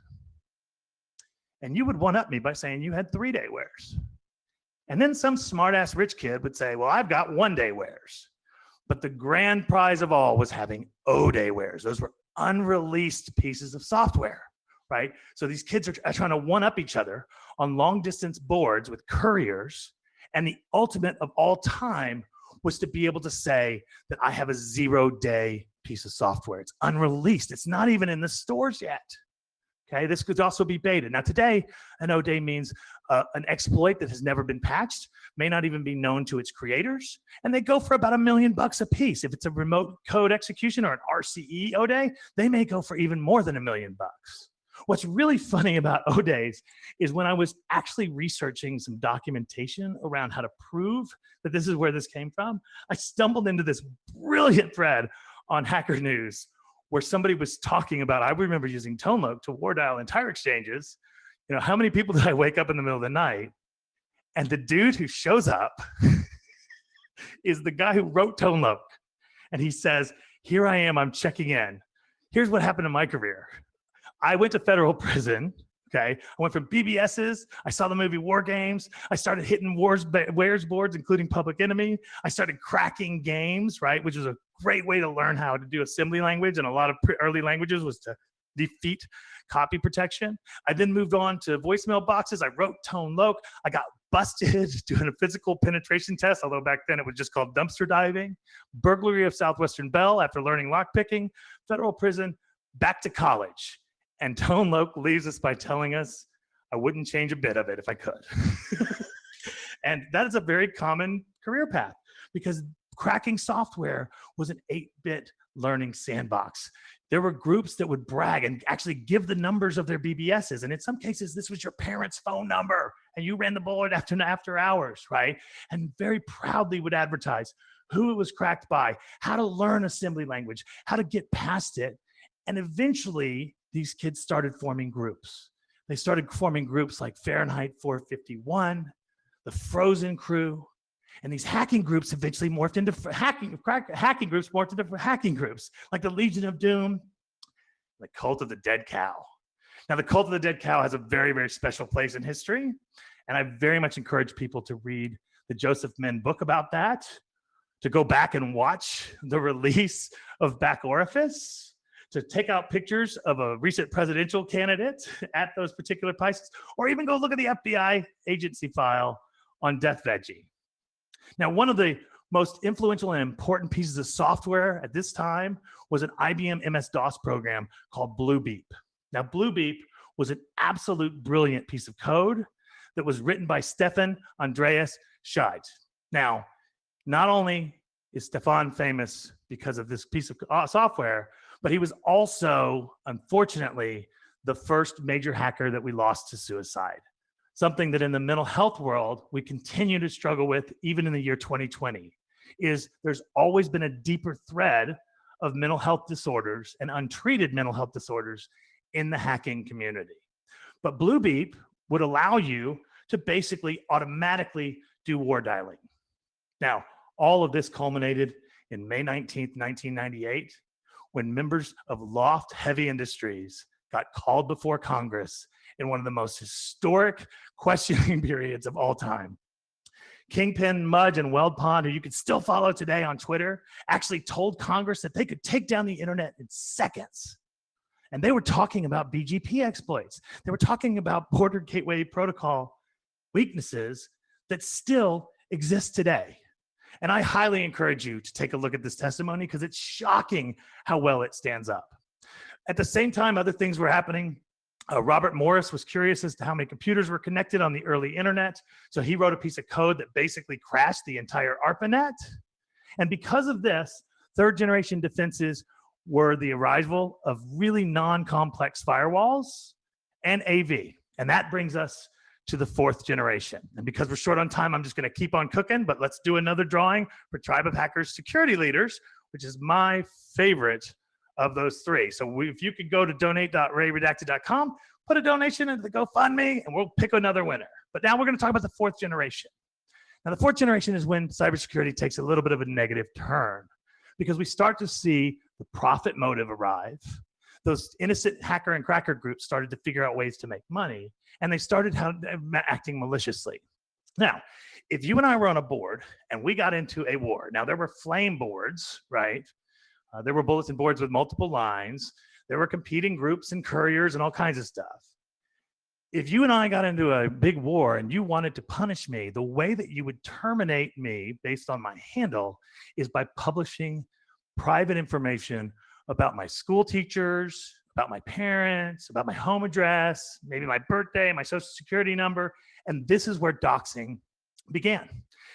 Speaker 12: And you would one-up me by saying you had 3-day wares. And then some smart-ass rich kid would say, well, I've got 1-day wares. But the grand prize of all was having O-Day wares. Those were unreleased pieces of software, right? So these kids are trying to one-up each other on long-distance boards with couriers. And the ultimate of all time was to be able to say that I have a 0-day piece of software. It's unreleased. It's not even in the stores yet. Okay, this could also be beta. Now today, an O-Day means an exploit that has never been patched, may not even be known to its creators, and they go for about $1 million a piece. If it's a remote code execution or an RCE O-Day, they may go for even more than $1 million. What's really funny about O-Days is when I was actually researching some documentation around how to prove that this is where this came from, I stumbled into this brilliant thread on Hacker News where somebody was talking about, I remember using ToneLoke to war dial entire exchanges. You know, how many people did I wake up in the middle of the night? And the dude who shows up is the guy who wrote ToneLoke. And he says, here I am, I'm checking in. Here's what happened in my career. I went to federal prison, okay? I went from BBSs, I saw the movie War Games, I started hitting wares boards, including Public Enemy. I started cracking games, right? Which is a great way to learn how to do assembly language, and a lot of early languages was to defeat copy protection. I then moved on to voicemail boxes. I wrote ToneLoke. I got busted doing a physical penetration test, although back then it was just called dumpster diving. Burglary of Southwestern Bell after learning lockpicking. Federal prison, back to college. And ToneLoke leaves us by telling us, I wouldn't change a bit of it if I could. And that is a very common career path because cracking software was an 8-bit learning sandbox. There were groups that would brag and actually give the numbers of their BBSs. And in some cases, this was your parents' phone number and you ran the board after hours, right? And very proudly would advertise who it was cracked by, how to learn assembly language, how to get past it. And eventually, these kids started forming groups. They started forming groups like Fahrenheit 451, the Frozen Crew, and these hacking groups eventually morphed into hacking groups like the Legion of Doom, the Cult of the Dead Cow. Now, the Cult of the Dead Cow has a very, very special place in history, and I very much encourage people to read the Joseph Menn book about that, to go back and watch the release of Back Orifice, to take out pictures of a recent presidential candidate at those particular places, or even go look at the FBI agency file on Death Veggie. Now, one of the most influential and important pieces of software at this time was an IBM MS-DOS program called Bluebeep. Now, Bluebeep was an absolute brilliant piece of code that was written by Stefan Andreas Scheid. Now, not only is Stefan famous because of this piece of software, but he was also, unfortunately, the first major hacker that we lost to suicide. Something that in the mental health world, we continue to struggle with even in the year 2020, is there's always been a deeper thread of mental health disorders and untreated mental health disorders in the hacking community. But Bluebeep would allow you to basically automatically do war dialing. Now, all of this culminated in May 19th, 1998, when members of Loft Heavy Industries got called before Congress in one of the most historic questioning periods of all time. Kingpin Mudge and Weld Pond, who you can still follow today on Twitter, actually told Congress that they could take down the internet in seconds. And they were talking about BGP exploits. They were talking about border gateway protocol weaknesses that still exist today. And I highly encourage you to take a look at this testimony because it's shocking how well it stands up. At the same time, other things were happening. Robert Morris was curious as to how many computers were connected on the early internet. So he wrote a piece of code that basically crashed the entire ARPANET. And because of this, third generation defenses were the arrival of really non-complex firewalls and AV. And that brings us to the fourth generation. And because we're short on time, I'm just going to keep on cooking, but let's do another drawing for Tribe of Hackers security leaders, which is my favorite of those three. So if you could go to donate.redacted.com, put a donation into the GoFundMe, and we'll pick another winner. But now we're going to talk about the fourth generation. Now, the fourth generation is when cybersecurity takes a little bit of a negative turn because we start to see the profit motive arrive. Those innocent hacker and cracker groups started to figure out ways to make money, and they started acting maliciously. Now, if you and I were on a board and we got into a war, now there were flame boards, right? There were bulletin boards with multiple lines. There were competing groups and couriers and all kinds of stuff. If you and I got into a big war and you wanted to punish me, the way that you would terminate me based on my handle is by publishing private information about my school teachers, about my parents, about my home address, maybe my birthday, my social security number. And this is where doxing began.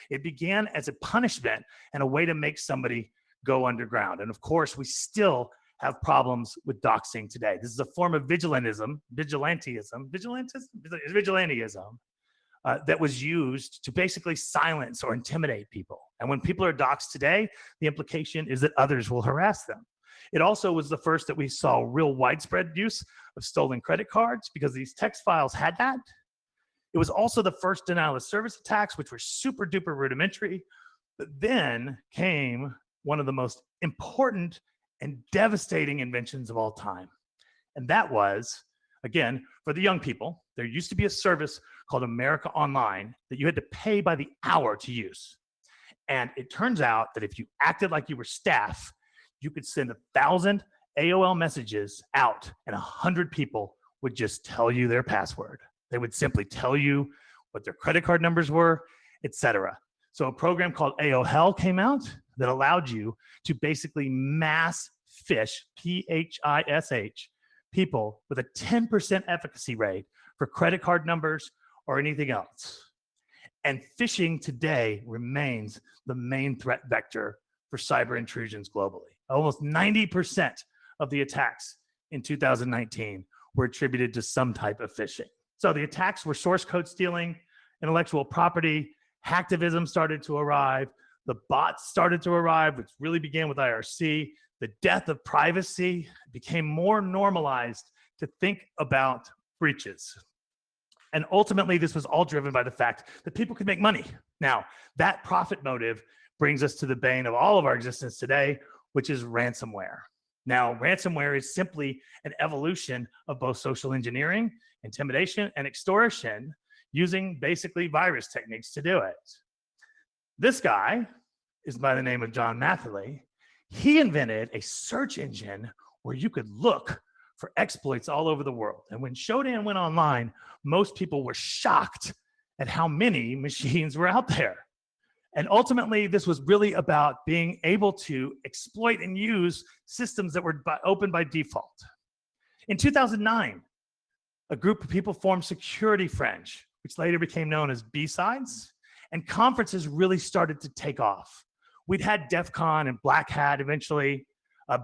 Speaker 12: It began as a punishment and a way to make somebody go underground. And of course, we still have problems with doxing today. This is a form of vigilantism that was used to basically silence or intimidate people. And when people are doxed today, the implication is that others will harass them. It also was the first that we saw real widespread use of stolen credit cards because these text files had that. It was also the first denial of service attacks, which were super duper rudimentary. But then came one of the most important and devastating inventions of all time. And that was, again, for the young people, there used to be a service called America Online that you had to pay by the hour to use. And it turns out that if you acted like you were staff, you could send 1,000 AOL messages out and 100 people would just tell you their password. They would simply tell you what their credit card numbers were, etc. So a program called AOL came out that allowed you to basically mass phish, P-H-I-S-H, people with a 10% efficacy rate for credit card numbers or anything else. And phishing today remains the main threat vector for cyber intrusions globally. Almost 90% of the attacks in 2019 were attributed to some type of phishing. So the attacks were source code stealing, intellectual property, hacktivism started to arrive, the bots started to arrive, which really began with IRC. The death of privacy became more normalized to think about breaches. And ultimately, this was all driven by the fact that people could make money. Now, that profit motive brings us to the bane of all of our existence today, which is ransomware. Now, ransomware is simply an evolution of both social engineering, intimidation, and extortion using basically virus techniques to do it. This guy is by the name of John Matherly. He invented a search engine where you could look for exploits all over the world. And when Shodan went online, most people were shocked at how many machines were out there. And ultimately, this was really about being able to exploit and use systems that were open by default. In 2009, a group of people formed Security Fringe, which later became known as B-Sides, and conferences really started to take off. We'd had DEF CON and Black Hat eventually.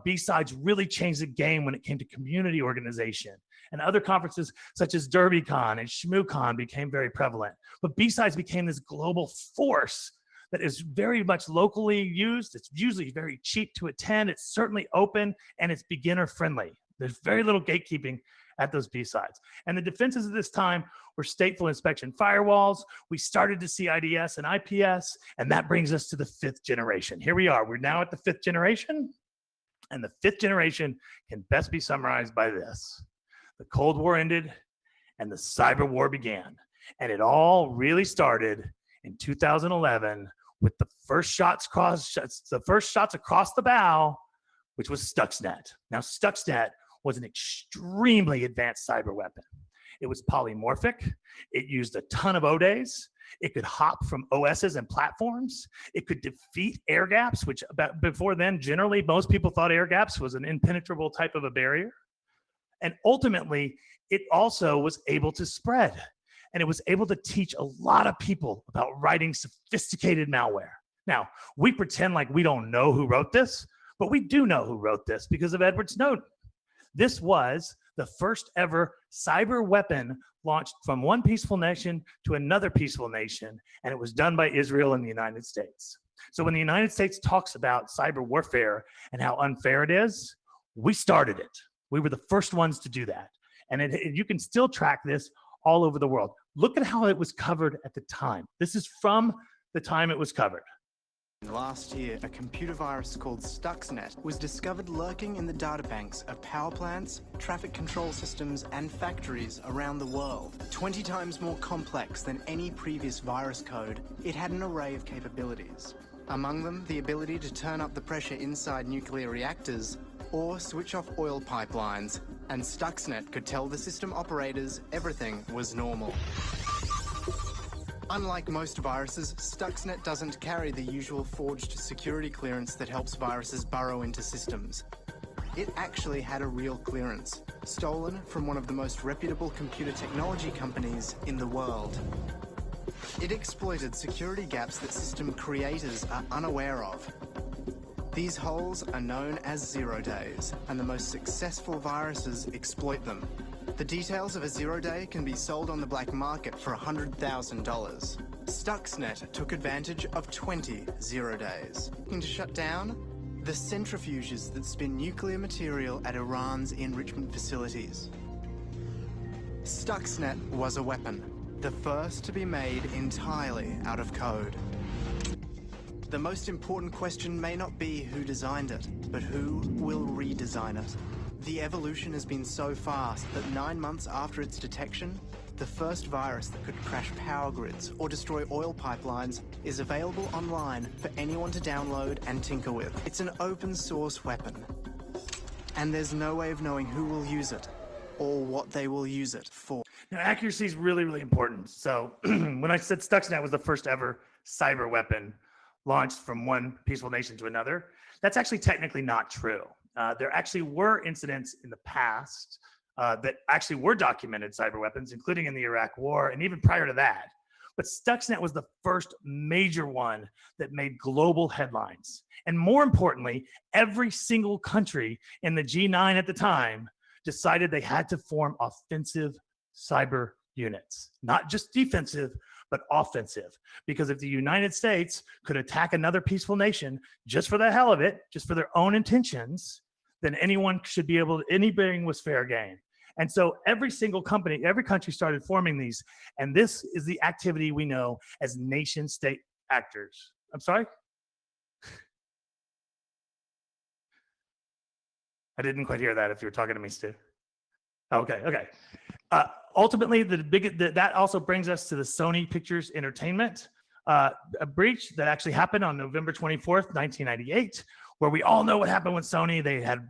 Speaker 12: B-Sides really changed the game when it came to community organization. And other conferences such as DerbyCon and ShmooCon became very prevalent. But B-Sides became this global force that is very much locally used. It's usually very cheap to attend. It's certainly open, and it's beginner friendly. There's very little gatekeeping at those B-Sides. And the defenses of this time were stateful inspection firewalls. We started to see IDS and IPS, and that brings us to the 5th generation. Here we are. We're now at the 5th generation, and the 5th generation can best be summarized by this. The Cold War ended, and the cyber war began. And it all really started in 2011 with the first shots across the bow, which was Stuxnet. Now, Stuxnet was an extremely advanced cyber weapon. It was polymorphic. It used a ton of ODAs. It could hop from OSs and platforms. It could defeat air gaps, which before then, generally, most people thought air gaps was an impenetrable type of a barrier. And ultimately, it also was able to spread. And it was able to teach a lot of people about writing sophisticated malware. Now, we pretend like we don't know who wrote this, but we do know who wrote this because of Edward Snowden. This was the first ever cyber weapon launched from one peaceful nation to another peaceful nation, and it was done by Israel and the United States. So when the United States talks about cyber warfare and how unfair it is, we started it. We were the first ones to do that. And you can still track this all over the world. Look at how it was covered at the time. This is from the time it was covered.
Speaker 20: Last year, a computer virus called Stuxnet was discovered lurking in the databanks of power plants, traffic control systems, and factories around the world. 20 times more complex than any previous virus code, it had an array of capabilities. Among them, the ability to turn up the pressure inside nuclear reactors or switch off oil pipelines, and Stuxnet could tell the system operators everything was normal. Unlike most viruses, Stuxnet doesn't carry the usual forged security clearance that helps viruses burrow into systems. It actually had a real clearance, stolen from one of the most reputable computer technology companies in the world. It exploited security gaps that system creators are unaware of. These holes are known as 0 days, and the most successful viruses exploit them. The details of a 0 day can be sold on the black market for $100,000. Stuxnet took advantage of 20 0 days. To shut down the centrifuges that spin nuclear material at Iran's enrichment facilities. Stuxnet was a weapon, the first to be made entirely out of code. The most important question may not be who designed it, but who will redesign it. The evolution has been so fast that 9 months after its detection, the first virus that could crash power grids or destroy oil pipelines is available online for anyone to download and tinker with. It's an open source weapon, and there's no way of knowing who will use it or what they will use it for.
Speaker 12: Now, accuracy is really, really important. So when I said Stuxnet was the first ever cyber weapon launched from one peaceful nation to another, that's actually technically not true. There actually were incidents in the past that actually were documented cyber weapons, including in the Iraq War and even prior to that. But Stuxnet was the first major one that made global headlines. And more importantly, every single country in the G9 at the time decided they had to form offensive cyber units, not just defensive, but offensive. Because if the United States could attack another peaceful nation just for the hell of it, just for their own intentions, then anyone should be able to, anything was fair game. And so every single company, every country started forming these. And this is the activity we know as nation state actors. I'm sorry? I didn't quite hear that if you were talking to me, Stu. Okay. Ultimately, that also brings us to the Sony Pictures Entertainment a breach that actually happened on November 24th, 1998, where we all know what happened with Sony. They had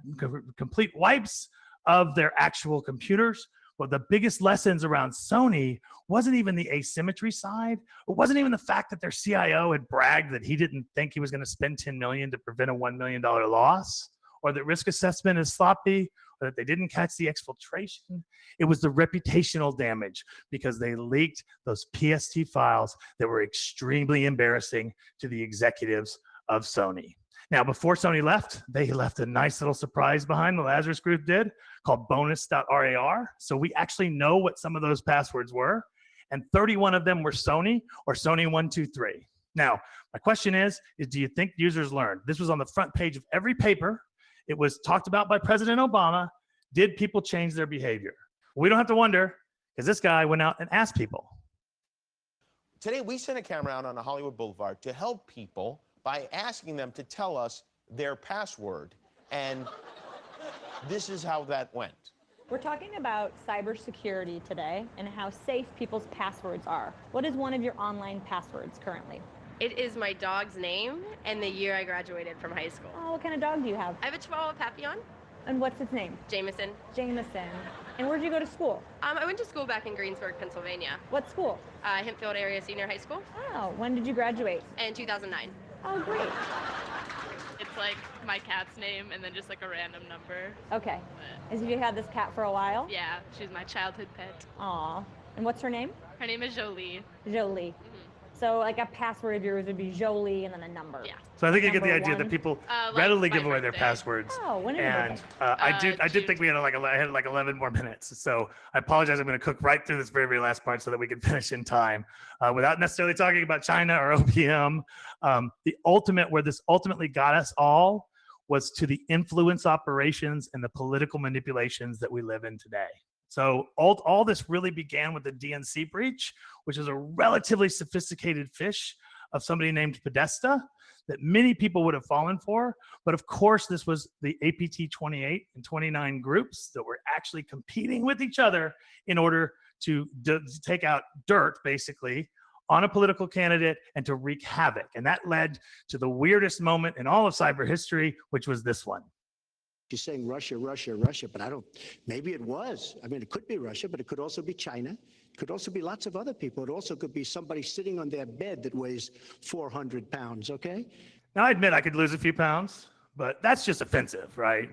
Speaker 12: complete wipes of their actual computers. But the biggest lessons around Sony wasn't even the asymmetry side. It wasn't even the fact that their CIO had bragged that he didn't think he was going to spend $10 million to prevent a $1 million loss, or that risk assessment is sloppy, or that they didn't catch the exfiltration. It was the reputational damage because they leaked those PST files that were extremely embarrassing to the executives of Sony. Now, before Sony left, they left a nice little surprise behind, the Lazarus Group did, called bonus.rar. So we actually know what some of those passwords were, and 31 of them were Sony or Sony123. Now, my question is do you think users learned? This was on the front page of every paper. It was talked about by President Obama. Did people change their behavior? We don't have to wonder, because this guy went out and asked people.
Speaker 21: Today, we sent a camera out on a Hollywood Boulevard to help people by asking them to tell us their password. And this is how that went.
Speaker 22: We're talking about cybersecurity today and how safe people's passwords are. What is one of your online passwords currently?
Speaker 23: It is my dog's name and the year I graduated from high school.
Speaker 22: Oh, what kind of dog do you have?
Speaker 23: I have a Chihuahua Papillon.
Speaker 22: And what's its name?
Speaker 23: Jameson.
Speaker 22: Jameson. And where'd you go to school?
Speaker 23: I went to school back in Greensburg, Pennsylvania.
Speaker 22: What school?
Speaker 23: Hempfield Area Senior High School.
Speaker 22: Oh, when did you graduate?
Speaker 23: In 2009.
Speaker 22: Oh, great.
Speaker 24: It's like my cat's name and then just like a random number.
Speaker 22: Okay. Have you had this cat for a while?
Speaker 24: Yeah, she's my childhood pet.
Speaker 22: Aw. And what's her name?
Speaker 24: Her name is Jolie.
Speaker 22: Jolie. So like a password of yours would be Jolie and then a number.
Speaker 24: Yeah.
Speaker 12: So I think you get the
Speaker 22: Number
Speaker 12: idea
Speaker 22: one.
Speaker 12: that people
Speaker 24: Like
Speaker 12: readily
Speaker 24: my
Speaker 12: give away their
Speaker 24: birthday.
Speaker 12: passwords.
Speaker 22: Oh, when is your
Speaker 12: And
Speaker 22: birthday?
Speaker 12: I did think we had I had like 11 more minutes. So I apologize. I'm going to cook right through this very, very last part so that we can finish in time without necessarily talking about China or OPM. The ultimate, where this ultimately got us all, was to the influence operations and the political manipulations that we live in today. So all this really began with the DNC breach, which is a relatively sophisticated fish of somebody named Podesta that many people would have fallen for. But of course, this was the APT 28 and 29 groups that were actually competing with each other in order to take out dirt, basically, on a political candidate and to wreak havoc. And that led to the weirdest moment in all of cyber history, which was this one.
Speaker 25: You're saying Russia, Russia, Russia, but maybe it was. I mean, it could be Russia, but it could also be China. It could also be lots of other people. It also could be somebody sitting on their bed that weighs 400 pounds, okay?
Speaker 12: Now, I admit I could lose a few pounds, but that's just offensive, right?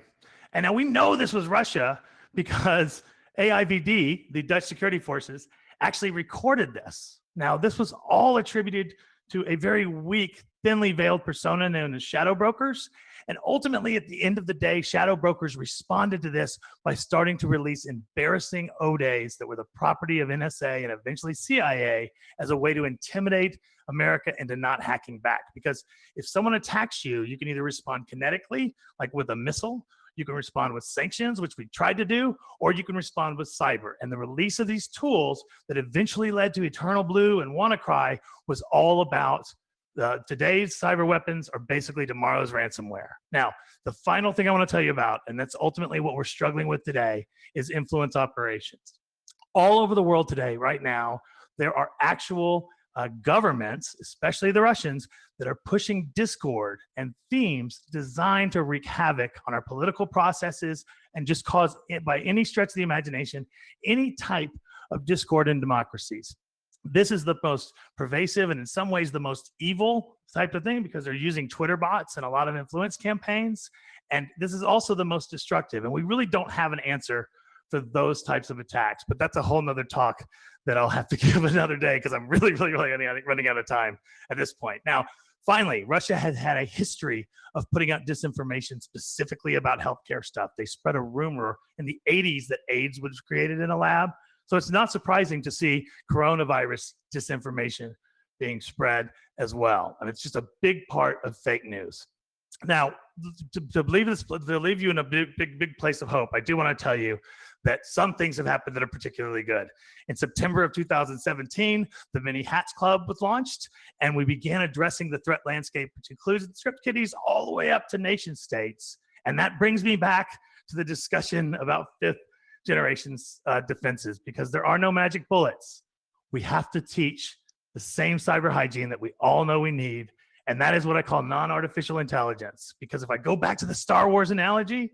Speaker 12: And now we know this was Russia because AIVD, the Dutch security forces, actually recorded this. Now, this was all attributed to a very weak, thinly veiled persona known as shadow brokers. And ultimately, at the end of the day, shadow brokers responded to this by starting to release embarrassing ODAs that were the property of NSA and eventually CIA as a way to intimidate America into not hacking back. Because if someone attacks you, you can either respond kinetically, like with a missile, you can respond with sanctions, which we tried to do, or you can respond with cyber. And the release of these tools that eventually led to Eternal Blue and WannaCry was all about today's cyber weapons are basically tomorrow's ransomware. Now, the final thing I want to tell you about, and that's ultimately what we're struggling with today, is influence operations. All over the world today, right now, there are actual governments, especially the Russians, that are pushing discord and themes designed to wreak havoc on our political processes and just cause, by any stretch of the imagination, any type of discord in democracies. This is the most pervasive and in some ways the most evil type of thing because they're using Twitter bots and a lot of influence campaigns. And this is also the most destructive. And we really don't have an answer for those types of attacks. But that's a whole nother talk that I'll have to give another day because I'm really running out of time at this point. Now, finally, Russia has had a history of putting out disinformation specifically about healthcare stuff. They spread a rumor in the 80s that AIDS was created in a lab. So it's not surprising to see coronavirus disinformation being spread as well. And it's just a big part of fake news. Now, to leave you in a big place of hope, I do want to tell you that some things have happened that are particularly good. In September of 2017, the Mini Hats Club was launched, and we began addressing the threat landscape, which includes script kiddies all the way up to nation states. And that brings me back to the discussion about fifth generation's defenses, because there are no magic bullets. We have to teach the same cyber hygiene that we all know we need, and that is what I call non-artificial intelligence. Because if I go back to the Star Wars analogy,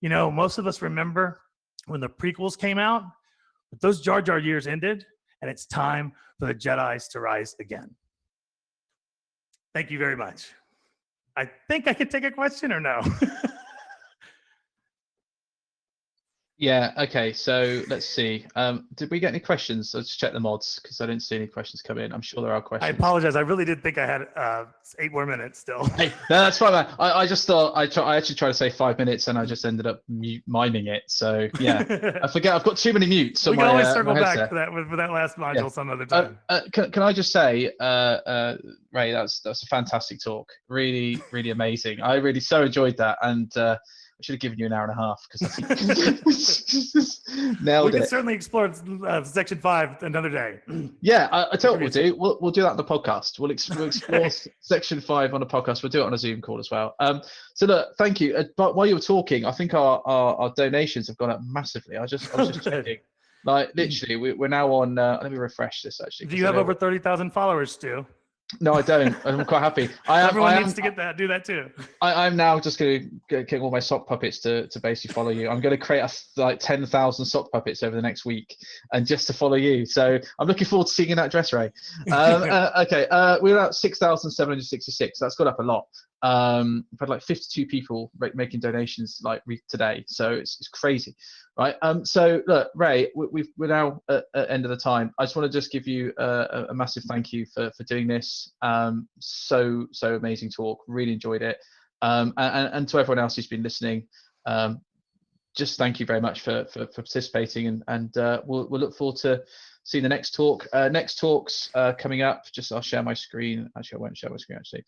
Speaker 12: you know, most of us remember when the prequels came out, but those Jar Jar years ended, and it's time for the Jedis to rise again. Thank you very much. I think I could take a question or no?
Speaker 9: Yeah. Okay. So let's see. Did we get any questions? Let's check the mods because I didn't see any questions come in. I'm sure there are
Speaker 12: I
Speaker 9: questions.
Speaker 12: apologize. I really did think I had 8 more minutes still.
Speaker 9: Hey, no, that's fine, man. I just thought I actually tried to say 5 minutes and I just ended up miming it. So yeah, I forget. I've got too many mutes on
Speaker 12: We can always
Speaker 9: my
Speaker 12: circle back
Speaker 9: headset.
Speaker 12: for that last module
Speaker 9: Yeah.
Speaker 12: some other time.
Speaker 9: Can I just say, Ray, that's a fantastic talk. Really, really amazing. I really so enjoyed that, and I should have given you an hour and a half because I think nailed
Speaker 12: We
Speaker 9: it.
Speaker 12: can certainly explore section 5 another day.
Speaker 9: Yeah, I tell you what we'll do. We'll do that on the podcast. We'll explore section 5 on the podcast. We'll do it on a Zoom call as well. So look, thank you. But while you were talking, I think our donations have gone up massively. I was just checking. Like literally, we're now on. Let me refresh this actually.
Speaker 12: Do you have over 30,000 followers, Stu?
Speaker 9: No, I don't. I'm quite happy.
Speaker 12: Everyone needs to do that too.
Speaker 9: I'm now just going to get all my sock puppets to basically follow you. I'm going to create like 10,000 sock puppets over the next week, and just to follow you. So I'm looking forward to seeing you in that dress, Ray. Okay, we're at 6,766. That's got up a lot. We've had like 52 people making donations like today, so it's crazy, right? So look, Ray, we're now at end of the time. I just want to just give you a massive thank you for doing this. So amazing talk, really enjoyed it. And to everyone else who's been listening, just thank you very much for participating, and we'll look forward to seeing the next talk. Next talks coming up. I'll share my screen. Actually, I won't share my screen actually.